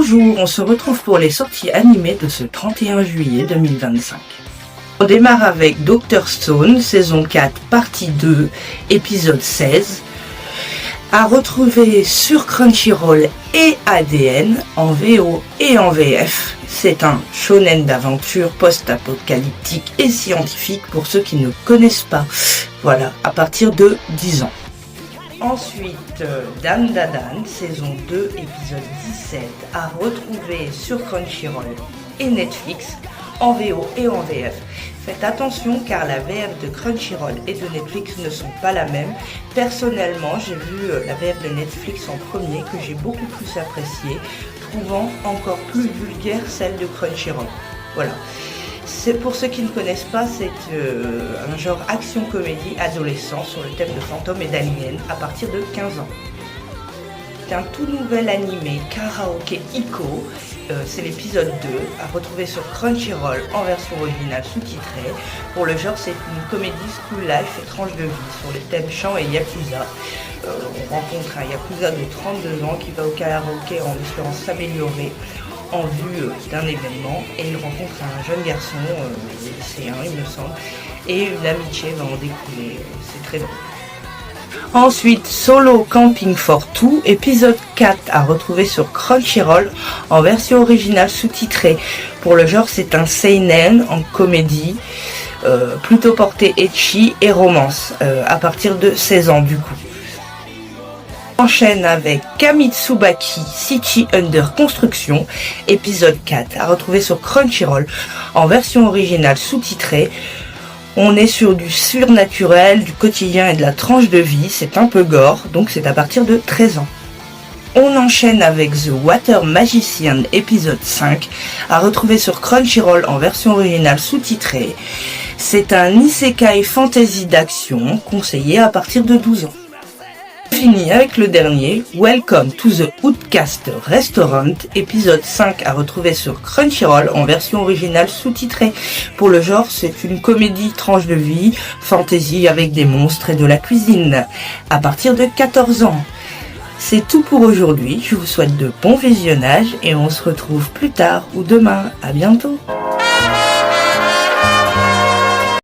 Bonjour, on se retrouve pour les sorties animées de ce 31 juillet 2025. On démarre avec Dr Stone, saison 4, partie 2, épisode 16, à retrouver sur Crunchyroll et ADN, en VO et en VF. C'est un shonen d'aventure post-apocalyptique et scientifique pour ceux qui ne connaissent pas. Voilà, à partir de 10 ans. Ensuite, Dan Dadan, saison 2, épisode 17, à retrouver sur Crunchyroll et Netflix, en VO et en VF. Faites attention car la VF de Crunchyroll et de Netflix ne sont pas la même. Personnellement, j'ai vu la VF de Netflix en premier que j'ai beaucoup plus appréciée, trouvant encore plus vulgaire celle de Crunchyroll. Voilà. C'est pour ceux qui ne connaissent pas, c'est un genre action-comédie adolescent sur le thème de fantômes et d'aliens à partir de 15 ans. C'est un tout nouvel animé, Karaoke Iko, c'est l'épisode 2, à retrouver sur Crunchyroll en version originale sous-titrée. Pour le genre, c'est une comédie school life et tranche de vie sur les thèmes chant et yakuza. On rencontre un yakuza de 32 ans qui va au karaoké en espérant s'améliorer en vue d'un événement, et il rencontre un jeune garçon, lycéen il me semble, et une amitié va en découler, c'est très drôle. Ensuite, Solo Camping for Two, épisode 4, à retrouver sur Crunchyroll en version originale sous-titrée. Pour le genre, c'est un seinen en comédie, plutôt porté ecchi et romance, à partir de 16 ans du coup. Enchaîne avec Kamitsubaki City Under Construction, épisode 4, à retrouver sur Crunchyroll en version originale sous-titrée. On est sur du surnaturel, du quotidien et de la tranche de vie, c'est un peu gore, donc c'est à partir de 13 ans. On enchaîne avec The Water Magician, épisode 5, à retrouver sur Crunchyroll en version originale sous-titrée. C'est un isekai fantasy d'action, conseillé à partir de 12 ans. Fini avec le dernier, Welcome to the Outcast Restaurant, épisode 5, à retrouver sur Crunchyroll en version originale sous-titrée. Pour le genre, c'est une comédie tranche de vie, fantasy avec des monstres et de la cuisine, à partir de 14 ans. C'est tout pour aujourd'hui, je vous souhaite de bons visionnages et on se retrouve plus tard ou demain. À bientôt.